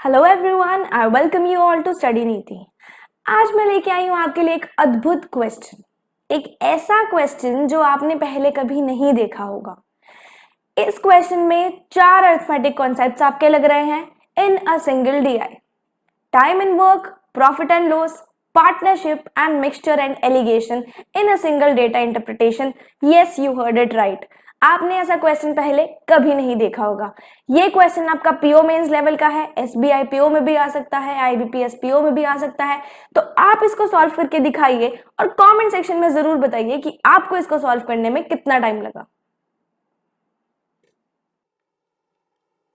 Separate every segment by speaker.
Speaker 1: Hello everyone, I welcome you all to study Niti. आज मैं लेके आई हूँ आपके लिए एक अद्भुत क्वेश्चन, एक ऐसा क्वेश्चन जो आपने पहले कभी नहीं देखा होगा। इस क्वेश्चन में 4 अरिथमेटिक कॉन्सेप्ट्स आपके लग रहे हैं in a single DI: time and work, profit and loss, partnership and mixture and alligation in a single data interpretation. Yes, you heard it right. आपने ऐसा क्वेश्चन पहले कभी नहीं देखा होगा। ये क्वेश्चन आपका पीओ मेंस लेवल का है, एसबीआई पीओ में भी आ सकता है, आईबीपीएस पीओ में भी आ सकता है। तो आप इसको सॉल्व करके दिखाइए और कमेंट सेक्शन में जरूर बताइए कि आपको इसको सॉल्व करने में कितना टाइम लगा।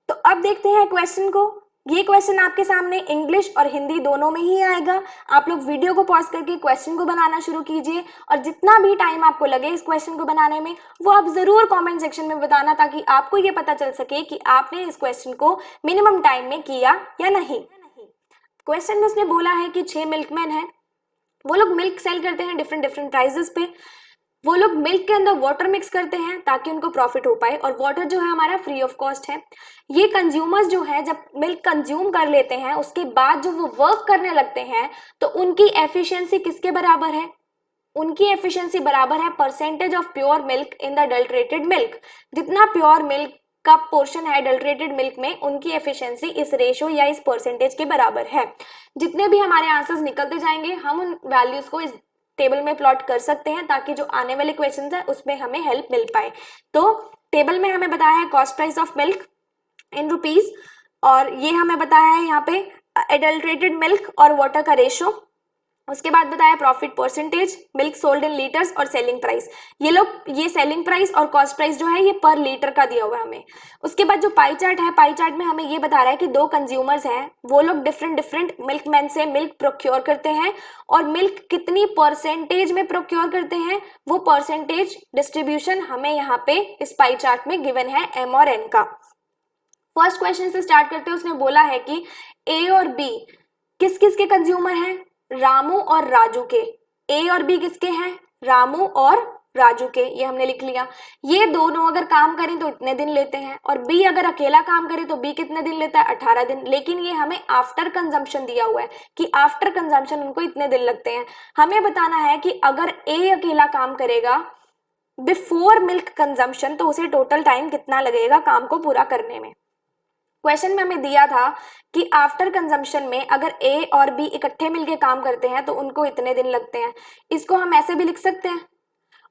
Speaker 1: तो अब देखते हैं क्वेश्चन को। ये क्वेश्चन आपके सामने इंग्लिश और हिंदी दोनों में ही आएगा। आप लोग वीडियो को पॉज करके क्वेश्चन को बनाना शुरू कीजिए और जितना भी टाइम आपको लगे इस क्वेश्चन को बनाने में वो आप जरूर कमेंट सेक्शन में बताना, ताकि आपको ये पता चल सके कि आपने इस क्वेश्चन को मिनिमम टाइम में किया या नहीं। क्वेश्चन में उसने बोला है कि 6 मिल्कमैन हैं, वो लोग मिल्क सेल करते हैं डिफरेंट डिफरेंट प्राइसेस पे। वो लोग मिल्क के अंदर वाटर मिक्स करते हैं ताकि उनको प्रॉफिट हो पाए, और वाटर जो है हमारा फ्री ऑफ कॉस्ट है। ये कंज्यूमर्स जो है जब मिल्क कंज्यूम कर लेते हैं उसके बाद जो वो वर्क करने लगते हैं तो उनकी एफिशिएंसी किसके बराबर है? उनकी एफिशिएंसी बराबर है percentage of pure milk in the adulterated milk. जितना प्योर मिल्क का पोर्शन है अडल्ट्रेटेड मिल्क में, उनकी एफिशिएंसी इस रेशो या इस परसेंटेज के बराबर है। जितने भी हमारे आंसर्स निकलते जाएंगे हम उन वैल्यूज को इस टेबल में प्लॉट कर सकते हैं ताकि जो आने वाले क्वेश्चंस है उसमें हमें हेल्प मिल पाए। तो टेबल में हमें बताया है cost price of milk in rupees, और ये हमें बताया है यहाँ पे एडल्ट्रेटेड मिल्क और वाटर का रेशो। उसके बाद बताया profit percentage, milk sold in litres और सेलिंग प्राइस। ये सेलिंग प्राइस और कॉस्ट प्राइस जो है ये पर लीटर का दिया हुआ है हमें। उसके बाद जो पाई चार्ट है, पाई चार्ट में हमें ये बता रहा है कि 2 कंज्यूमर्स हैं, वो लोग डिफरेंट डिफरेंट मिल्कमैन से मिल्क प्रोक्योर करते हैं और मिल्क कितनी परसेंटेज में प्रोक्योर करते हैं वो परसेंटेज डिस्ट्रीब्यूशन हमें यहाँ पे इस पाई चार्ट में गिवन है एम और एन का। फर्स्ट क्वेश्चन से स्टार्ट करते हैं। उसने बोला है कि ए और बी किस किस के कंज्यूमर हैं? रामू और राजू के। ए और बी किसके हैं? रामू और राजू के। ये हमने लिख लिया। ये दोनों अगर काम करें तो इतने दिन लेते हैं, और बी अगर अकेला काम करे तो बी कितने दिन लेता है? 18 दिन। लेकिन ये हमें आफ्टर कंजम्पशन दिया हुआ है कि आफ्टर कंजम्पशन उनको इतने दिन लगते हैं। हमें बताना है कि अगर ए अकेला काम करेगा बिफोर मिल्क कंजम्पशन तो उसे टोटल टाइम कितना लगेगा काम को पूरा करने में। क्वेश्चन में हमें दिया था कि आफ्टर कंजम्पशन में अगर ए और बी इकट्ठे मिलके काम करते हैं तो उनको इतने दिन लगते हैं। इसको हम ऐसे भी लिख सकते हैं,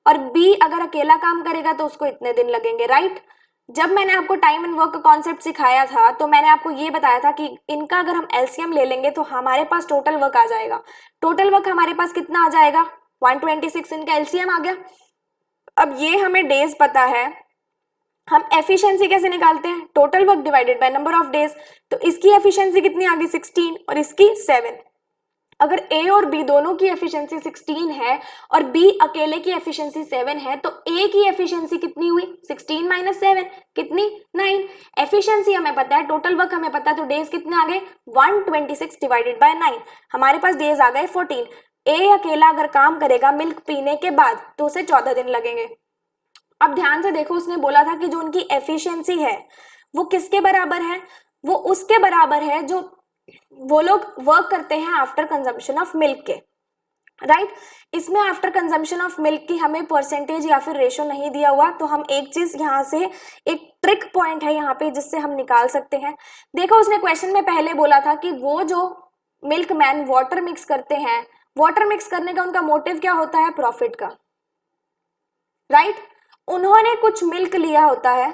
Speaker 1: और बी अगर अकेला काम करेगा तो उसको इतने दिन लगेंगे, राइट। जब मैंने आपको टाइम एंड वर्क का कॉन्सेप्ट सिखाया था तो मैंने आपको ये बताया था कि इनका अगर हम एलसीएम ले लेंगे तो हमारे पास टोटल वर्क आ जाएगा। टोटल वर्क हमारे पास कितना आ जाएगा? 126। इनका एलसीएम आ गया। अब ये हमें डेज पता है, हम एफिशिएंसी कैसे निकालते हैं? Total work divided by number of days. तो इसकी एफिशिएंसी कितनी आ गई? 16, और इसकी 7। अगर ए और बी दोनों की एफिशिएंसी 16 है और बी अकेले की एफिशिएंसी 7 है तो ए की एफिशिएंसी कितनी हुई? 16 माइनस 7 कितनी? 9। एफिशिएंसी हमें पता है, टोटल वर्क हमें पता है, तो डेज कितने आ गए? 126 डिवाइडेड बाय 9। हमारे पास डेज आ गए 14। ए अकेला अगर काम करेगा मिल्क पीने के बाद तो उसे 14 दिन लगेंगे। अब ध्यान से देखो, उसने बोला था कि जो उनकी एफिशिएंसी है वो किसके बराबर है? वो उसके बराबर है जो वो लोग वर्क करते हैं आफ्टर कंजम्पशन ऑफ मिल्क के, राइट। इसमें आफ्टर कंजम्पशन ऑफ मिल्क की हमें परसेंटेज या फिर रेशो नहीं दिया हुआ, तो हम एक चीज यहाँ से, एक ट्रिक पॉइंट है यहाँ पे जिससे हम निकाल सकते हैं। देखो, उसने क्वेश्चन में पहले बोला था कि वो जो मिल्क मैन वाटर मिक्स करते हैं, वाटर मिक्स करने का उनका मोटिव क्या होता है? प्रॉफिट का, राइट। उन्होंने कुछ मिल्क लिया होता है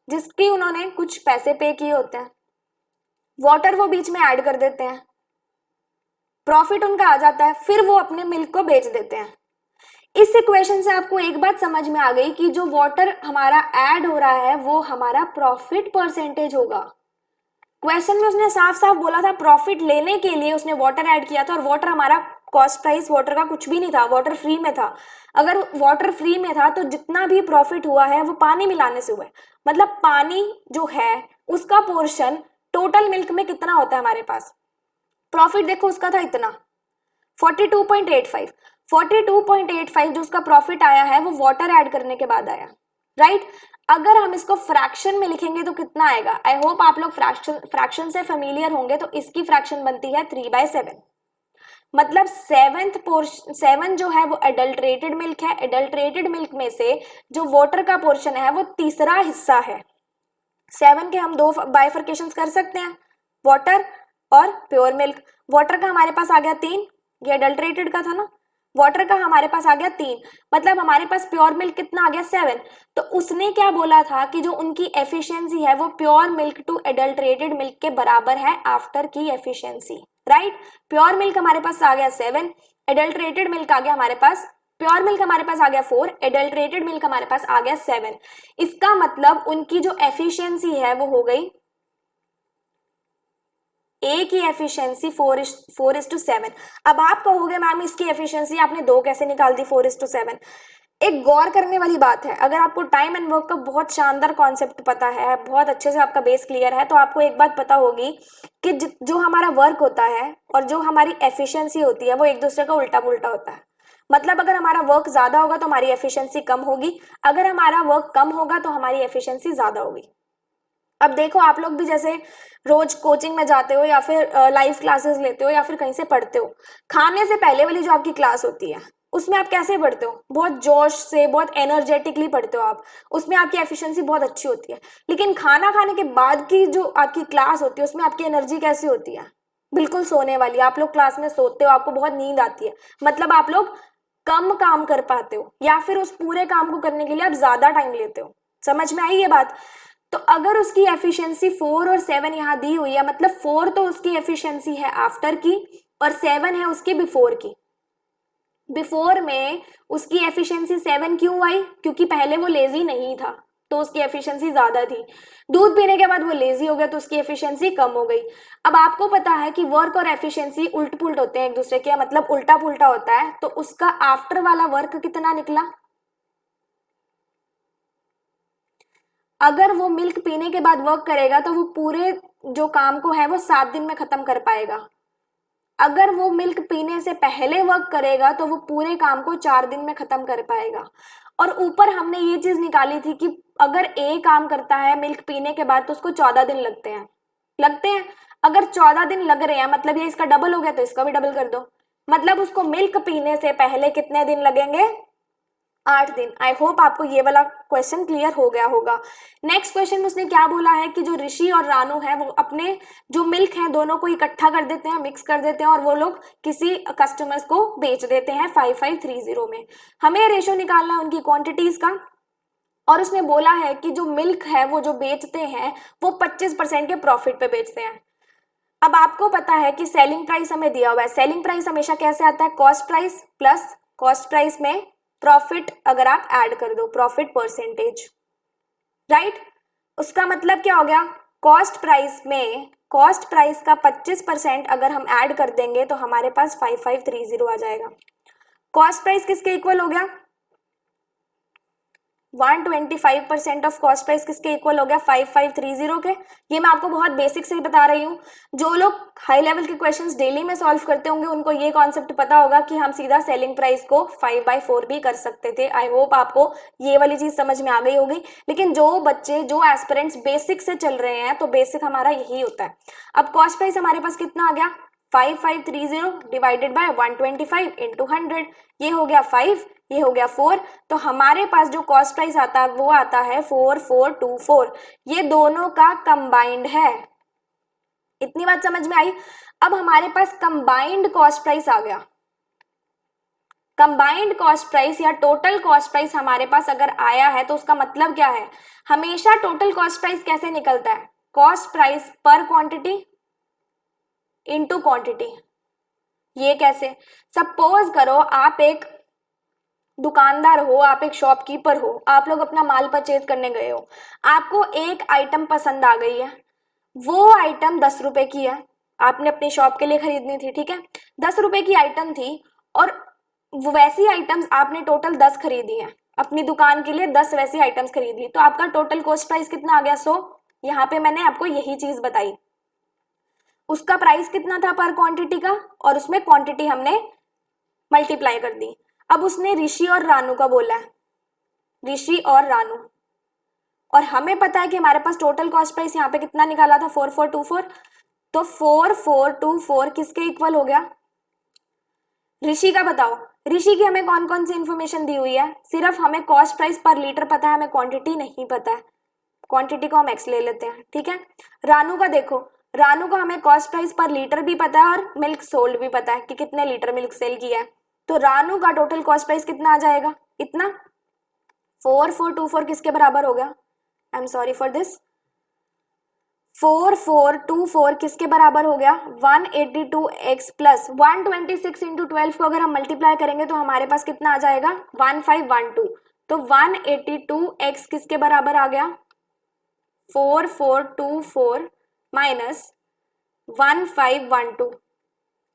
Speaker 1: जिसकी उन्होंने कुछ पैसे पे किए होते हैं, वाटर वो बीच में ऐड कर देते हैं, प्रॉफिट उनका आ जाता है, फिर वो अपने मिल्क को बेच देते हैं। इस इक्वेशन से आपको एक बात समझ में आ गई कि जो वाटर हमारा ऐड हो रहा है वो हमारा प्रॉफिट परसेंटेज होगा। क्वेश्चन में उसने साफ साफ बोला था प्रॉफिट लेने के लिए उसने वाटर ऐड किया था, और वाटर हमारा कॉस्ट प्राइस वाटर का कुछ भी नहीं था, वाटर फ्री में था। अगर वाटर फ्री में था तो जितना भी प्रॉफिट हुआ है वो पानी मिलाने से हुआ है। मतलब पानी जो है उसका पोर्शन टोटल मिल्क में कितना होता है हमारे पास? प्रॉफिट देखो उसका था इतना 42.85। 42.85 जो उसका प्रॉफिट आया है वो वाटर ऐड करने के बाद आया, राइट। अगर हम इसको फ्रैक्शन में लिखेंगे तो कितना आएगा? आई होप आप लोग फ्रैक्शन से फेमिलियर होंगे। तो इसकी फ्रैक्शन बनती है 3/7, मतलब 7 जो है वो एडल्ट्रेटेड मिल्क है। एडल्ट्रेटेड मिल्क में से जो वाटर का पोर्शन है वो तीसरा हिस्सा है। 7 के हम दो बाइफर्केशंस कर सकते हैं, वाटर और प्योर मिल्क। वाटर का हमारे पास आ गया 3, ये एडल्ट्रेटेड का था ना, वाटर का हमारे पास आ गया 3, मतलब हमारे पास प्योर मिल्क कितना आ गया 7। तो उसने क्या बोला था कि जो उनकी एफिशिएंसी है वो pure milk to adulterated milk के बराबर है आफ्टर की एफिशिएंसी, राइट। प्योर मिल्क हमारे पास आ गया 7, एडल्ट्रेटेड मिल्क आ गया हमारे पास, प्योर मिल्क हमारे पास आ गया 4, एडल्ट्रेटेड मिल्क हमारे पास आ गया 7। इसका मतलब उनकी जो एफिशिएंसी है वो हो गई, ए की एफिशिएंसी 4:7। अब आप कहोगे मैम इसकी एफिशिएंसी आपने 2 कैसे निकाल दी 4:7? एक गौर करने वाली बात है। अगर आपको टाइम एंड वर्क का बहुत शानदार कॉन्सेप्ट पता है, बहुत अच्छे से आपका बेस क्लियर है, तो आपको एक बात पता होगी कि जो हमारा वर्क होता है और जो हमारी एफिशिएंसी होती है वो एक दूसरे का उल्टा पुल्टा होता है। मतलब अगर हमारा वर्क ज्यादा होगा तो हमारी एफिशिएंसी कम होगी, अगर हमारा वर्क कम होगा तो हमारी एफिशिएंसी ज्यादा होगी। अब देखो आप लोग भी जैसे रोज कोचिंग में जाते हो या फिर लाइव क्लासेस लेते हो या फिर कहीं से पढ़ते हो, खाने से पहले वाली जो आपकी क्लास होती है उसमें आप कैसे पढ़ते हो? बहुत जोश से, बहुत एनर्जेटिकली पढ़ते हो आप, उसमें आपकी एफिशिएंसी बहुत अच्छी होती है। लेकिन खाना खाने के बाद की जो आपकी क्लास होती है उसमें आपकी एनर्जी कैसी होती है? बिल्कुल सोने वाली। आप लोग क्लास में सोते हो, आपको बहुत नींद आती है, मतलब आप लोग कम काम कर पाते हो या फिर उस पूरे काम को करने के लिए आप ज्यादा टाइम लेते हो। समझ में आई ये बात? तो अगर उसकी एफिशिएंसी 4 और 7 यहाँ दी हुई है, मतलब 4 तो उसकी एफिशिएंसी है आफ्टर की और 7 है उसकी बिफोर की। बिफोर में उसकी एफिशिएंसी 7 क्यों आई? क्योंकि पहले वो लेजी नहीं था तो उसकी एफिशिएंसी ज्यादा थी। दूध पीने के बाद वो लेजी हो गया तो उसकी एफिशिएंसी कम हो गई। अब आपको पता है कि वर्क और एफिशिएंसी उल्ट पुल्ट होते हैं एक दूसरे के, मतलब उल्टा पुल्टा होता है। तो उसका आफ्टर वाला वर्क कितना निकला? अगर वो मिल्क पीने के बाद वर्क करेगा तो वो पूरे जो काम को है वो 7 दिन में खत्म कर पाएगा। अगर वो मिल्क पीने से पहले वर्क करेगा तो वो पूरे काम को 4 दिन में खत्म कर पाएगा। और ऊपर हमने ये चीज निकाली थी कि अगर ए काम करता है मिल्क पीने के बाद तो उसको 14 दिन लगते हैं। अगर 14 दिन लग रहे हैं मतलब ये इसका डबल हो गया तो इसका भी डबल कर दो, मतलब उसको मिल्क पीने से पहले कितने दिन लगेंगे? 8 दिन। आई होप आपको ये वाला क्वेश्चन क्लियर हो गया होगा। नेक्स्ट क्वेश्चन में उसने क्या बोला है कि जो ऋषि और रानू है वो अपने जो मिल्क है दोनों को इकट्ठा कर देते हैं, मिक्स कर देते हैं और वो लोग किसी कस्टमर्स को बेच देते हैं 5530 में। हमें रेशो निकालना है उनकी क्वांटिटीज का और उसने बोला है कि जो मिल्क है वो जो बेचते हैं वो 25% के प्रॉफिट पे बेचते हैं। अब आपको पता है कि सेलिंग प्राइस हमें दिया हुआ है। सेलिंग प्राइस हमेशा कैसे आता है? Cost price plus cost price में प्रॉफिट अगर आप ऐड कर दो, प्रॉफिट परसेंटेज, राइट। उसका मतलब क्या हो गया? कॉस्ट प्राइस में कॉस्ट प्राइस का 25% अगर हम ऐड कर देंगे तो हमारे पास 5530 आ जाएगा। कॉस्ट प्राइस किसके इक्वल हो गया? 125% ऑफ कॉस्ट प्राइस किसके इक्वल हो गया? 5530 के। ये मैं आपको बहुत बेसिक से ही बता रही हूँ। जो लोग हाई लेवल के क्वेश्चंस डेली में सॉल्व करते होंगे उनको ये कॉन्सेप्ट पता होगा कि हम सीधा सेलिंग प्राइस को 5/4 भी कर सकते थे। आई होप आपको ये वाली चीज समझ में आ गई होगी। लेकिन जो बच्चे जो एस्पिरेंट्स बेसिक से चल रहे हैं तो बेसिक हमारा यही होता है। अब कॉस्ट प्राइस हमारे पास कितना आ गया? 5530 डिवाइडेड बाय 125 इंटू 100, ये हो गया 5, ये हो गया 4। तो हमारे पास जो कॉस्ट प्राइस आता है वो आता है 4424। ये दोनों का कंबाइंड है। इतनी बात समझ में आई? अब हमारे पास कंबाइंड कॉस्ट प्राइस आ गया। कंबाइंड कॉस्ट प्राइस या टोटल कॉस्ट प्राइस हमारे पास अगर आया है तो उसका मतलब क्या है? हमेशा टोटल कॉस्ट प्राइस कैसे निकलता है? कॉस्ट प्राइस पर क्वांटिटी इनटू क्वांटिटी। ये कैसे? सपोज करो आप एक दुकानदार हो, आप एक शॉपकीपर हो, आप लोग अपना माल परचेज करने गए हो, आपको एक आइटम पसंद आ गई है, वो आइटम 10 रुपए की है, आपने अपनी शॉप के लिए खरीदनी थी, ठीक है, 10 रुपए की आइटम थी और वैसी आइटम्स आपने टोटल 10 खरीदी है, अपनी दुकान के लिए 10 वैसी आइटम्स खरीद ली, तो आपका टोटल कॉस्ट प्राइस कितना आ गया? 100। यहाँ पे मैंने आपको यही चीज बताई। उसका प्राइस कितना था पर क्वांटिटी का और उसमें क्वांटिटी हमने मल्टीप्लाई कर दी। अब उसने ऋषि और रानू का बोला है, ऋषि और रानू, और हमें पता है कि हमारे पास टोटल कॉस्ट प्राइस यहाँ पे कितना निकाला था 4424, तो 4424 किसके इक्वल हो गया? ऋषि का बताओ। ऋषि की हमें कौन कौन सी इंफॉर्मेशन दी हुई है? सिर्फ हमें कॉस्ट प्राइस पर लीटर पता है, हमें क्वांटिटी नहीं पता है। क्वांटिटी को हम एक्स ले लेते हैं, ठीक है। रानू का देखो, रानू को हमें कॉस्ट प्राइस पर लीटर भी पता है और मिल्क सोल्ड भी पता है कि कितने लीटर मिल्क सेल किया है। तो रानू का टोटल कॉस्ट प्राइस कितना आ जाएगा? इतना। 4424 किसके बराबर हो गया? I am sorry for this. 4424 किसके बराबर हो गया? 182x प्लस 126 इंटू 12 को अगर हम मल्टीप्लाई करेंगे तो हमारे पास कितना आ जाएगा? 1512। तो 182x किसके बराबर आ गया? 4424 माइनस 1512।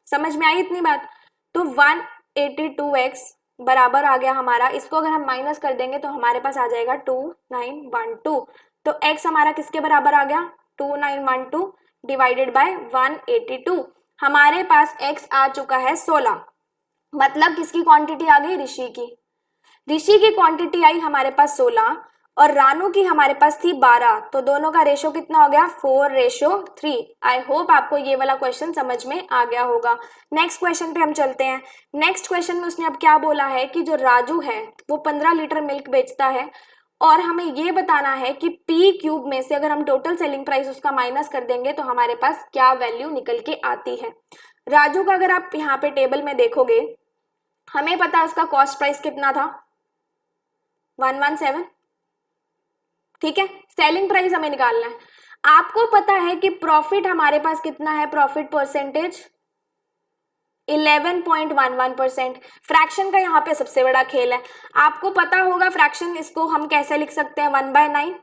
Speaker 1: समझ में आई इतनी बात? तो 182x बराबर आ गया हमारा, इसको अगर हम माइनस कर देंगे तो हमारे पास आ जाएगा 2912। तो x हमारा किसके बराबर आ गया? 2912 डिवाइडेड बाय 182। हमारे पास x आ चुका है 16। मतलब किसकी क्वांटिटी आ गई? ऋषि की। ऋषि की क्वांटिटी आई हमारे पास 16 और रानू की हमारे पास थी 12। तो दोनों का रेशो कितना हो गया? 4:3। आई होप आपको ये वाला क्वेश्चन समझ में आ गया होगा। नेक्स्ट क्वेश्चन पे हम चलते हैं। नेक्स्ट क्वेश्चन में उसने अब क्या बोला है कि जो राजू है वो 15 लीटर मिल्क बेचता है और हमें ये बताना है कि पी क्यूब में से अगर हम टोटल सेलिंग प्राइस उसका माइनस कर देंगे तो हमारे पास क्या वैल्यू निकल के आती है। राजू का अगर आप यहाँ पे टेबल में देखोगे, हमें पता है उसका कॉस्ट प्राइस कितना था? 117, ठीक है। सेलिंग प्राइस हमें निकालना है। आपको पता है कि प्रॉफिट हमारे पास कितना है? Profit percentage 11.11%। फ्रैक्शन का यहाँ पे सबसे बड़ा खेल है। आपको पता होगा फ्रैक्शन, इसको हम कैसे लिख सकते हैं? 1/9।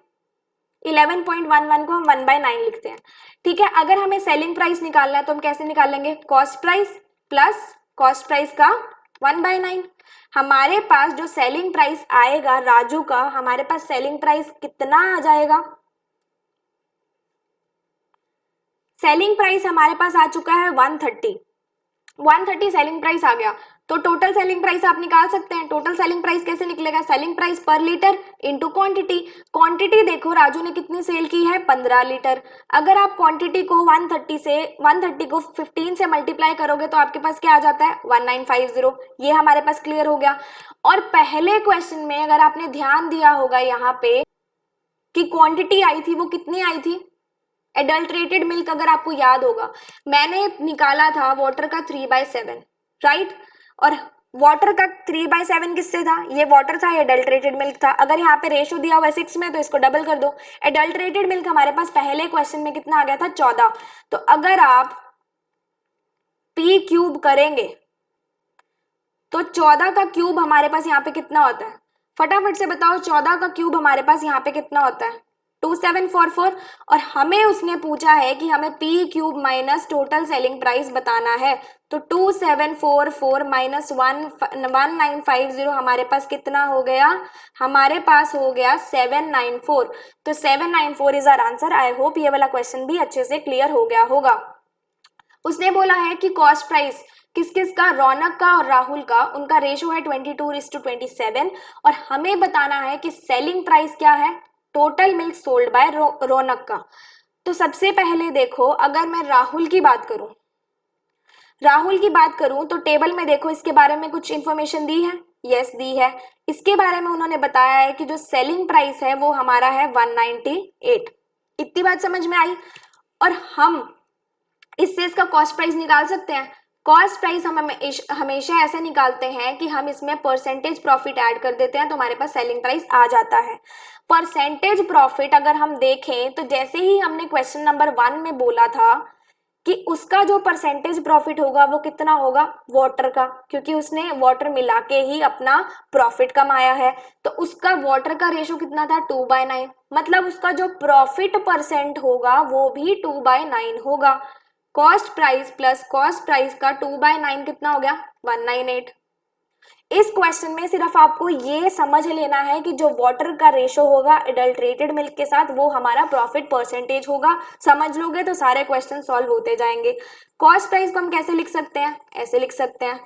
Speaker 1: 11.11 को हम 1/9 लिखते हैं, ठीक है। अगर हमें सेलिंग प्राइस निकालना है तो हम कैसे निकालेंगे? Cost price plus cost price का 1/9। हमारे पास जो सेलिंग प्राइस आएगा राजू का, हमारे पास सेलिंग प्राइस कितना आ जाएगा? सेलिंग प्राइस हमारे पास आ चुका है 130 सेलिंग प्राइस आ गया। तो टोटल सेलिंग प्राइस आप निकाल सकते हैं। टोटल सेलिंग प्राइस कैसे निकलेगा? सेलिंग प्राइस पर लीटर इंटू क्वांटिटी। क्वांटिटी देखो राजू ने कितनी सेल की है? 15 लीटर। अगर आप क्वांटिटी को 130 को 15 से मल्टीप्लाई करोगे तो आपके पास क्या आ जाता है? 1950। ये हमारे पास क्लियर हो गया। और पहले क्वेश्चन में अगर आपने ध्यान दिया होगा यहाँ पे कि क्वांटिटी आई थी वो कितनी आई थी? एडल्ट्रेटेड मिल्क, अगर आपको याद होगा मैंने निकाला था वाटर का 3/7, राइट। और वाटर का 3/7 किससे था? ये वाटर था, ये एडल्ट्रेटेड मिल्क था। अगर यहाँ पे रेशो दिया हुआ है 6 में तो इसको डबल कर दो। एडल्ट्रेटेड मिल्क हमारे पास पहले क्वेश्चन में कितना आ गया था? 14। तो अगर आप पी क्यूब करेंगे तो 14 का क्यूब हमारे पास यहाँ पे कितना होता है? फटाफट से बताओ, 14 का क्यूब हमारे पास यहाँ पे कितना होता है? 2744। और हमें उसने पूछा है कि हमें P cube minus total selling price बताना है। तो 2744 माइनस 1950 हमारे पास कितना हो गया? हमारे पास हो गया 794। तो 794 is our answer. I hope ये वाला क्वेश्चन भी अच्छे से क्लियर हो गया होगा। उसने बोला है कि कॉस्ट प्राइस किस किस का? रौनक का और राहुल का, उनका रेशो है 22:27 और हमें बताना है कि सेलिंग प्राइस क्या है? टोटल मिल्क सोल्ड बाय रौनक का। तो सबसे पहले देखो, अगर मैं राहुल की बात करूं तो टेबल में देखो इसके बारे में कुछ इंफॉर्मेशन दी है। यस दी है। इसके बारे में उन्होंने बताया है कि जो सेलिंग प्राइस है वो हमारा है 198। इतनी बात समझ में आई। और हम इससे इसका कॉस्ट प्राइस निकाल सकते हैं। कॉस्ट प्राइस हम हमेशा ऐसे निकालते हैं कि हम इसमें परसेंटेज प्रॉफिट ऐड कर देते हैं तो हमारे पास सेलिंग प्राइस आ जाता है। परसेंटेज प्रॉफिट अगर हम देखें तो जैसे ही हमने क्वेश्चन नंबर 1 में बोला था कि उसका जो परसेंटेज प्रॉफिट होगा वो कितना होगा? वाटर का, क्योंकि उसने वाटर मिला के ही अपना प्रॉफिट कमाया है। तो उसका वाटर का रेशो कितना था? 2/9। मतलब उसका जो प्रॉफिट परसेंट होगा वो भी 2/9 होगा। Cost price plus cost price का 2/9 कितना हो गया? 198। इस क्वेश्चन में सिर्फ आपको ये समझ लेना है कि जो वाटर का रेशो होगा एडल्ट्रेटेड मिल्क के साथ वो हमारा प्रॉफिट परसेंटेज होगा। समझ लोगे तो सारे क्वेश्चन सॉल्व होते जाएंगे। कॉस्ट प्राइस को हम कैसे लिख सकते हैं? ऐसे लिख सकते हैं,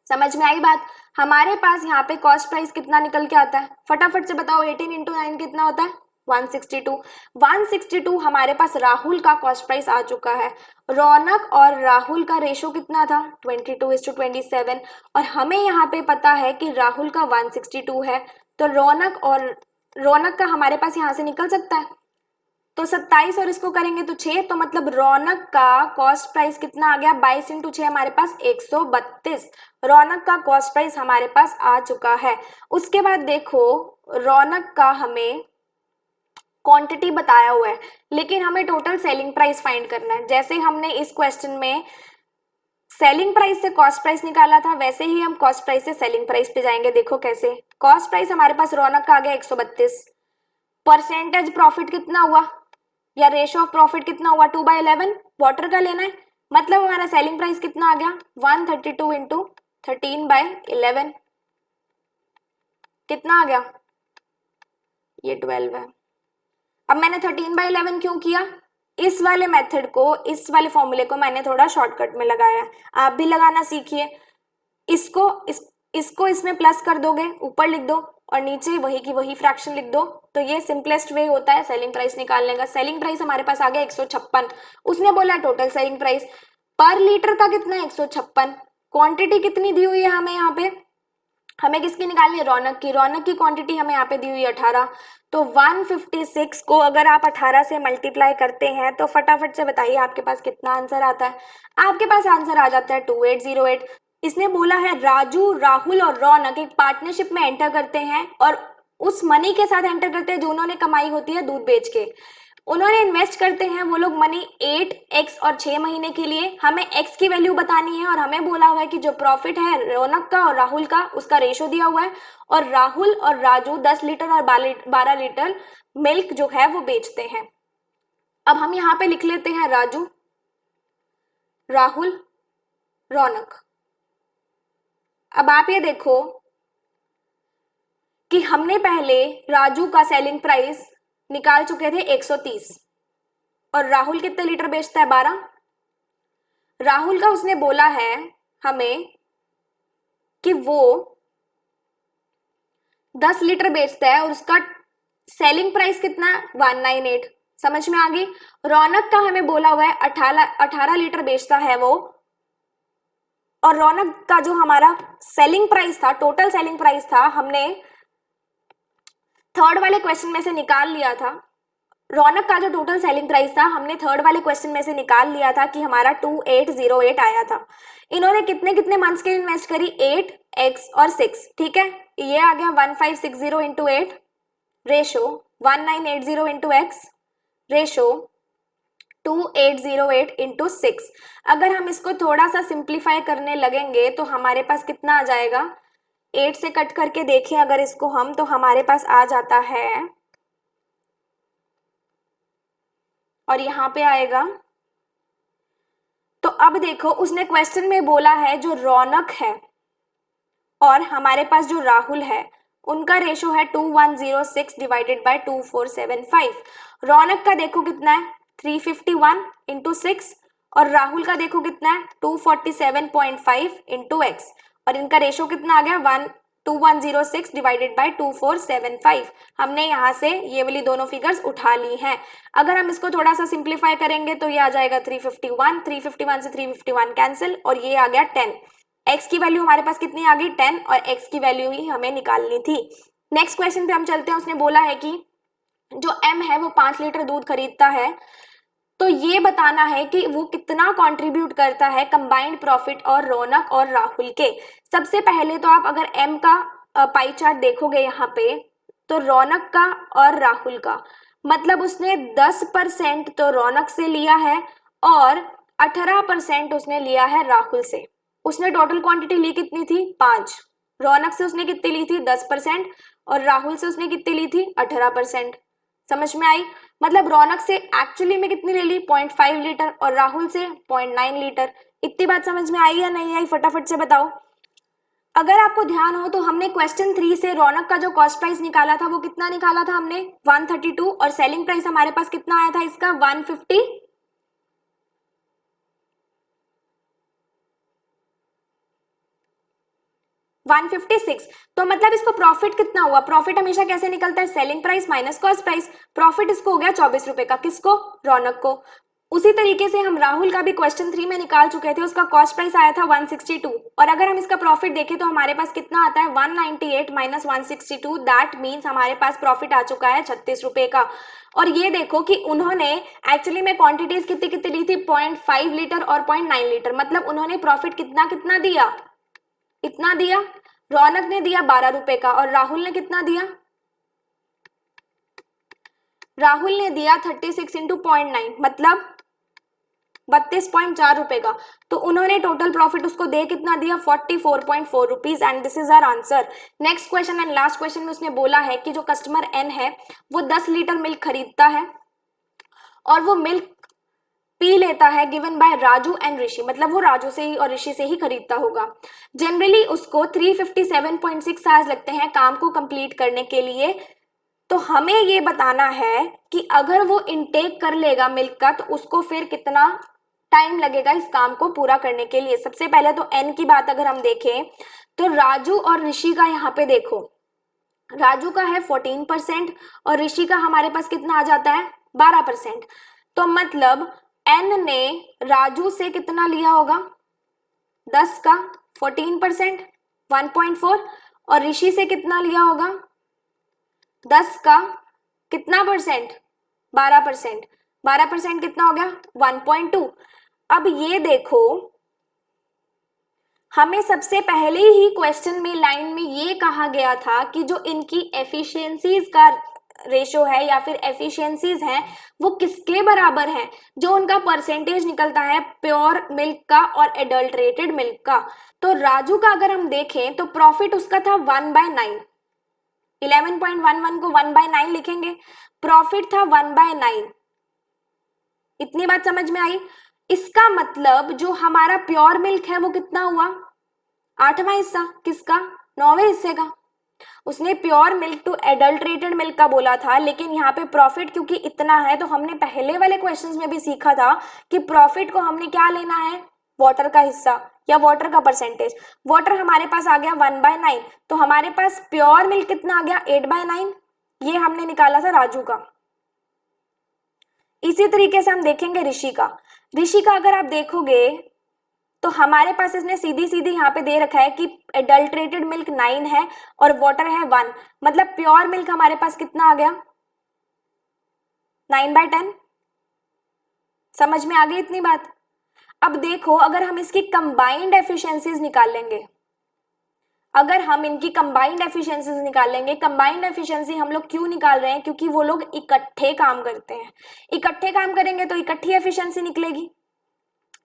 Speaker 1: समझ में आई बात। हमारे पास यहाँ पे कॉस्ट प्राइस कितना निकल के आता है, फटाफट से बताओ। 18 इंटू 9 कितना होता है, 162। 162 हमारे पास राहुल का कॉस्ट प्राइस आ चुका है। रौनक और राहुल का रेशो कितना था, 22:27। और हमें यहाँ पे पता है कि राहुल का 162 है, तो रौनक का हमारे पास यहाँ से निकल सकता है। तो 27 और इसको करेंगे तो 6, तो मतलब रौनक का कॉस्ट प्राइस कितना आ गया, 22 इंटू 6 हमारे पास 132। रौनक का कॉस्ट प्राइस हमारे पास आ चुका है। उसके बाद देखो, रौनक का हमें क्वांटिटी बताया हुआ है, लेकिन हमें टोटल सेलिंग प्राइस फाइंड करना है। जैसे हमने इस क्वेश्चन में सेलिंग प्राइस से कॉस्ट प्राइस निकाला था, वैसे ही हम कॉस्ट प्राइस से सेलिंग प्राइस पे जाएंगे। देखो कैसे, कॉस्ट प्राइस हमारे पास रौनक का आ गया 132, परसेंटेज प्रॉफिट कितना हुआ या रेशो ऑफ प्रॉफिट कितना हुआ, 2/11, वाटर का लेना है। मतलब हमारा सेलिंग प्राइस कितना आ गया, 132 इंटू 13/11, कितना आ गया, ये 12 है। अब मैंने 13/11 क्यों किया, इस वाले मेथड को, इस वाले फॉर्मूले को मैंने थोड़ा शॉर्टकट में लगाया है, आप भी लगाना सीखिए। इसको इसमें प्लस कर दोगे, ऊपर लिख दो और नीचे वही की वही फ्रैक्शन लिख दो, तो ये सिंपलेस्ट वे होता है सेलिंग प्राइस निकालने का। सेलिंग प्राइस हमारे पास आ गया 156, उसने बोला टोटल सेलिंग प्राइस पर लीटर का कितना है, 156। क्वांटिटी कितनी दी हुई है हमें यहाँ पे, हमें किसकी निकालनी है, रौनक की। रौनक की क्वांटिटी हमें यहाँ पे दी हुई है 18, तो 156 को अगर आप 18 से मल्टीप्लाई करते हैं तो फटाफट से बताइए आपके पास कितना आंसर आता है। आपके पास आंसर आ जाता है 2808। इसने बोला है राजू, राहुल और रौनक एक पार्टनरशिप में एंटर करते हैं और उस मनी के साथ एंटर करते हैं जो उन्होंने कमाई होती है दूध बेच के। उन्होंने इन्वेस्ट करते हैं वो लोग मनी 8x और 6 महीने के लिए। हमें x की वैल्यू बतानी है और हमें बोला हुआ है कि जो प्रॉफिट है रौनक का और राहुल का, उसका रेशो दिया हुआ है, और राहुल और राजू 10 लीटर और 12 लीटर मिल्क जो है वो बेचते हैं। अब हम यहाँ पे लिख लेते हैं राजू, राहुल, रौनक। अब आप ये देखो कि हमने पहले राजू का सेलिंग प्राइस निकाल चुके थे 130, और राहुल कितने लीटर बेचता है, 12। राहुल का उसने बोला है हमें कि वो 10 लीटर बेचता है और उसका सेलिंग प्राइस कितना है, 198। समझ में आ गई। रौनक का हमें बोला हुआ है 18 लीटर बेचता है वो, और रौनक का जो हमारा सेलिंग प्राइस था, टोटल सेलिंग प्राइस था, हमने थर्ड वाले क्वेश्चन में से निकाल लिया था। रौनक का जो टोटल सेलिंग प्राइस था हमने थर्ड वाले क्वेश्चन में से निकाल लिया था कि हमारा 2808 आया था। इन्होंने कितने कितने मंथ्स के इन्वेस्ट करी, 8x और 6, ठीक है। ये आ गया 1560 into 8, ratio 1980 into x, ratio 2808 into 6। अगर हम इसको थोड़ा सा सिंप्लीफाई करने लगेंगे तो हमारे पास कितना आ जाएगा, 8 से कट करके देखें अगर इसको हम, तो हमारे पास आ जाता है, और यहाँ पे आएगा। तो अब देखो उसने क्वेश्चन में बोला है जो रौनक है और हमारे पास जो राहुल है उनका रेशो है 2106 डिवाइडेड बाय 2475। रौनक का देखो कितना है, 351 इंटू 6, और राहुल का देखो कितना है, 247.5 इंटू एक्स, और इनका रेशो कितना आ गया, 2106 डिवाइडेड बाय 2475। हमने यहाँ से ये वाली दोनों फिगर्स उठा ली हैं। अगर हम इसको थोड़ा सा सिंप्लीफाई करेंगे तो ये आ जाएगा 351, 351 से 351 कैंसिल, और ये आ गया 10। x की वैल्यू हमारे पास कितनी आ गई, 10, और x की वैल्यू ही हमें निकालनी थी। नेक्स्ट क्वेश्चन पे हम चलते हैं। उसने बोला है कि जो m है वो 5 लीटर दूध खरीदता है, तो ये बताना है कि वो कितना कंट्रीब्यूट करता है कंबाइंड प्रॉफिट और रौनक और राहुल के। सबसे पहले तो आप अगर m का पाई चार्ट देखोगे यहाँ पे, तो रौनक का और राहुल का, मतलब उसने 10% तो रौनक से लिया है और 18% उसने लिया है राहुल से। उसने टोटल क्वांटिटी ली कितनी थी, 5। रौनक से उसने कितनी ली थी, 10%, और राहुल से उसने कितनी ली थी, 18%। समझ में आई। मतलब रौनक से एक्चुअली में कितनी ले ली, 0.5 लीटर, और राहुल से 0.9 लीटर। इतनी बात समझ में आई या नहीं आई, फटाफट से बताओ। अगर आपको ध्यान हो तो हमने क्वेश्चन 3 से रौनक का जो कॉस्ट प्राइस निकाला था वो कितना निकाला था हमने, 132, और सेलिंग प्राइस हमारे पास कितना आया था इसका, 150। 156। तो मतलब इसको प्रॉफिट कितना हुआ, प्रॉफिट हमेशा कैसे निकलता है, selling price minus cost price, profit इसको हो गया 24 रुपए का, किसको, रौनक को। उसी तरीके से हम राहुल का भी क्वेश्चन 3 में निकाल चुके थे, उसका कॉस्ट प्राइस आया था 162, और अगर हम इसका प्रॉफिट देखें तो हमारे पास कितना आता है 198 माइनस 162, दैट मीन्स हमारे पास प्रॉफिट आ चुका है 36 रुपए का। और ये देखो कि उन्होंने एक्चुअली में क्वांटिटीज कितनी कितनी ली थी, 0.5 लीटर और 0.9 लीटर, मतलब उन्होंने प्रॉफिट कितना कितना दिया, इतना दिया। रौनक ने दिया 12 रुपए का, और राहुल ने कितना दिया, राहुल ने दिया 36 इंटू 0.9 मतलब 32.4 रुपए का। तो उन्होंने टोटल प्रॉफिट उसको दे कितना दिया, 44.4 rupees, and this is our answer. Next question and last question में उसने बोला है कि जो कस्टमर एन है वो 10 लीटर मिल्क खरीदता है और वो मिल्क पी लेता है गिवन बाय राजू एंड ऋषि, मतलब वो राजू से ही और ऋषि से ही खरीदता होगा। जनरली उसको 357.6 आवर्स लगते हैं काम को कंप्लीट करने के लिए। तो हमें ये बताना है कि अगर वो इनटेक कर लेगा मिल्क का तो उसको फिर कितना टाइम लगेगा इस काम को पूरा करने के लिए। सबसे पहले तो एन की बात अगर हम देखें तो राजू और ऋषि का यहाँ पे देखो, राजू का है 14% और ऋषि का हमारे पास कितना आ जाता है 12%। तो मतलब एन ने राजू से कितना लिया होगा 10 का 14% 1.4, और ऋषि से कितना लिया होगा 10 का कितना परसेंट 12%, 12% कितना हो गया 1.2। अब ये देखो हमें सबसे पहले ही क्वेश्चन में लाइन में ये कहा गया था कि जो इनकी एफिशिएंसीज का रेशो है या फिर एफिशिएंसीज हैं वो किसके बराबर हैं, जो उनका परसेंटेज निकलता है प्योर मिल्क का और एडल्ट्रेटेड मिल्क का। तो राजू का अगर हम देखें तो प्रॉफिट उसका था 1/9, 11.11 को 1/9 लिखेंगे, प्रॉफिट था 1/9। इतनी बात समझ में आई। इसका मतलब जो हमारा प्योर मिल्क है वो कितना हुआ 8वां हिस्सा, किसका 9वें हिस्से का। उसने pure milk to adulterated milk का बोला था, लेकिन यहाँ पे प्रॉफिट क्योंकि इतना है तो हमने पहले वाले क्वेश्चंस में भी सीखा था कि प्रॉफिट को हमने क्या लेना है, वाटर का हिस्सा या वाटर का परसेंटेज। वाटर हमारे पास आ गया 1/9, तो हमारे पास प्योर मिल्क कितना आ गया 8/9, ये हमने निकाला था राजू का। इसी तरीके से हम देखेंगे ऋषि का। ऋषि का अगर आप देखोगे तो हमारे पास इसने सीधी सीधी यहाँ पे दे रखा है कि एडल्ट्रेटेड मिल्क 9 है और वाटर है 1, मतलब प्योर मिल्क हमारे पास कितना आ गया 9/10। समझ में आ गई इतनी बात। अब देखो अगर हम इसकी कंबाइंड एफिशिएंसीज निकाल लेंगे, अगर हम इनकी कंबाइंड एफिशिएंसीज निकालेंगे, कंबाइंड एफिशिएंसी हम लोग क्यों निकाल रहे हैं, क्योंकि वो लोग इकट्ठे काम करते हैं, इकट्ठे काम करेंगे तो इकट्ठी एफिशिएंसी निकलेगी।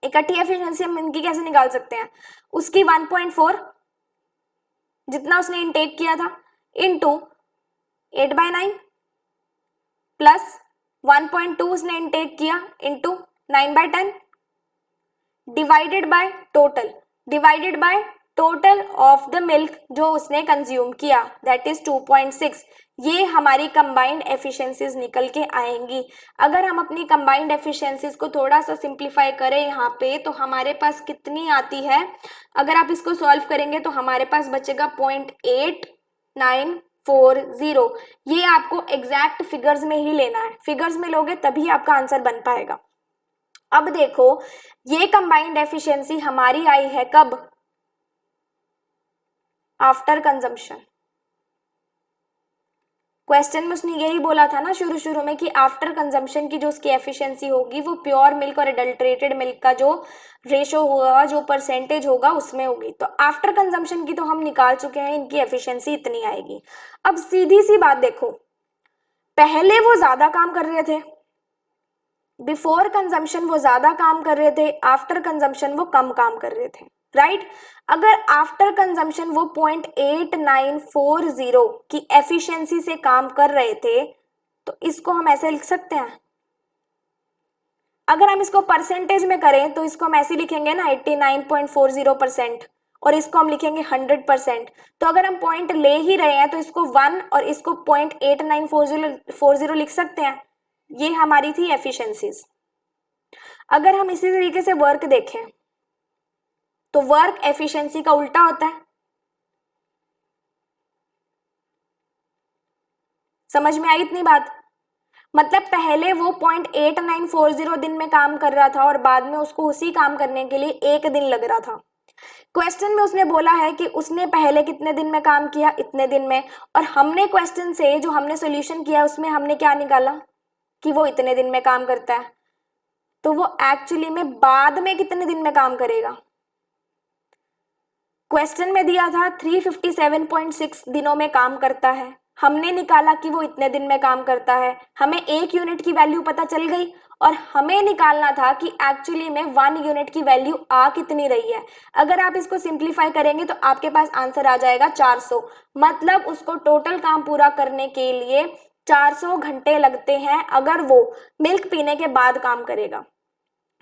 Speaker 1: इकट्ठी एफिशिएंसी हम इनकी कैसे निकाल सकते हैं, उसकी 1.4 जितना उसने इनटेक किया था इनटू 8/9 प्लस 1.2 उसने इनटेक किया into 9/10 divided by total, divided by total of the milk जो उसने कंज्यूम किया, दैट इज 2.6। ये हमारी कंबाइंड एफिशिएंसीज निकल के आएंगी। अगर हम अपनी कंबाइंड एफिशिएंसीज को थोड़ा सा सिंप्लीफाई करें यहाँ पे तो हमारे पास कितनी आती है, अगर आप इसको सॉल्व करेंगे तो हमारे पास बचेगा 0.8940। ये आपको एग्जैक्ट फिगर्स में ही लेना है, फिगर्स में लोगे तभी आपका आंसर बन पाएगा। अब देखो ये कंबाइंड एफिशिएंसी हमारी आई है कब, आफ्टर कंजम्पशन। क्वेश्चन में उसने यही बोला था ना शुरू में कि आफ्टर कंजम्पशन की जो उसकी एफिशिएंसी होगी वो प्योर मिल्क और एडल्ट्रेटेड मिल्क का जो रेशो होगा, जो परसेंटेज होगा उसमें होगी। तो आफ्टर कंजम्पशन की तो हम निकाल चुके हैं, इनकी एफिशिएंसी इतनी आएगी। अब सीधी सी बात देखो, पहले वो ज्यादा काम कर रहे थे, बिफोर कंजम्पशन वो ज्यादा काम कर रहे थे, आफ्टर कंजम्पशन वो कम काम कर रहे थे, राइट। अगर आफ्टर कंजम्पशन वो 0.8940 की एफिशिएंसी से काम कर रहे थे तो इसको हम ऐसे लिख सकते हैं। अगर हम इसको परसेंटेज में करें तो इसको हम ऐसे लिखेंगे ना 89.40%, और इसको हम लिखेंगे 100%। तो अगर हम पॉइंट ले ही रहे हैं तो इसको 1 और इसको 0.8940 लिख सकते हैं। ये हमारी थी एफिशिएंसीज। अगर हम इसी तरीके से वर्क देखें तो वर्क एफिशिएंसी का उल्टा होता है, समझ में आई इतनी बात? मतलब पहले वो 0.8940 दिन में काम कर रहा था और बाद में उसको उसी काम करने के लिए 1 दिन लग रहा था। क्वेश्चन में उसने बोला है कि उसने पहले कितने दिन में काम किया, इतने दिन में, और हमने क्वेश्चन से जो हमने सॉल्यूशन किया उसमें हमने क्या निकाला कि वो इतने दिन में काम करता है, तो वो एक्चुअली में बाद में कितने दिन में काम करेगा। क्वेश्चन में दिया था 357.6 दिनों में काम करता है, हमने निकाला कि वो इतने दिन में काम करता है, हमें 1 यूनिट की वैल्यू पता चल गई और हमें निकालना था कि एक्चुअली में 1 यूनिट की वैल्यू आ कितनी रही है। अगर आप इसको सिंप्लीफाई करेंगे तो आपके पास आंसर आ जाएगा 400। मतलब उसको टोटल काम पूरा करने के लिए 400 घंटे लगते हैं अगर वो मिल्क पीने के बाद काम करेगा।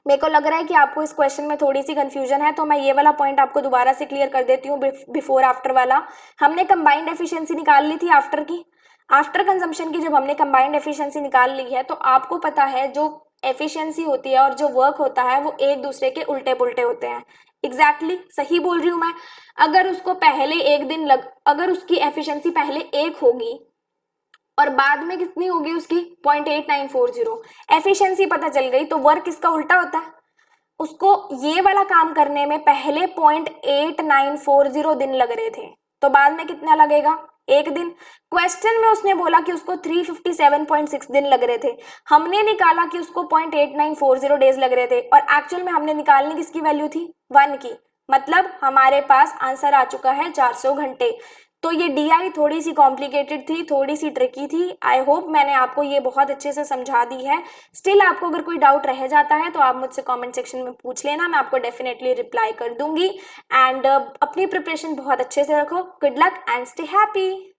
Speaker 1: मेरे को लग रहा है कि आपको इस क्वेश्चन में थोड़ी सी कंफ्यूजन है, तो मैं ये वाला पॉइंट आपको दोबारा से क्लियर कर देती हूँ। बिफोर आफ्टर वाला हमने कंबाइंड एफिशिएंसी निकाल ली थी आफ्टर की, आफ्टर कंजम्पशन की जब हमने कंबाइंड एफिशिएंसी निकाल ली है तो आपको पता है जो एफिशिएंसी होती है और जो वर्क होता है वो एक दूसरे के उल्टे पुल्टे होते हैं। एग्जैक्टली सही बोल रही हूँ मैं। अगर उसको पहले 1 दिन अगर उसकी एफिशिएंसी पहले 1 होगी और बाद में कितनी होगी उसकी 0.8940, एफिशिएंसी पता चल गई, तो वर्क इसका उल्टा होता है। उसको ये वाला काम करने में पहले 0.8940 दिन लग रहे थे, तो बाद में कितना लगेगा, 1 दिन। क्वेश्चन में उसने बोला कि उसको 357.6 दिन लग रहे थे, हमने निकाला कि उसको 0.8940 डेज लग रहे थे, और एक्चुअल में हमने निकालनी किसकी वैल्यू थी, 1 की। मतलब हमारे पास आंसर आ चुका है 400 घंटे। तो ये DI थोड़ी सी कॉम्प्लिकेटेड थी, थोड़ी सी ट्रिकी थी। आई होप मैंने आपको ये बहुत अच्छे से समझा दी है। स्टिल आपको अगर कोई डाउट रह जाता है तो आप मुझसे कमेंट सेक्शन में पूछ लेना, मैं आपको डेफिनेटली रिप्लाई कर दूंगी। एंड अपनी प्रिपरेशन बहुत अच्छे से रखो। Good luck and stay happy.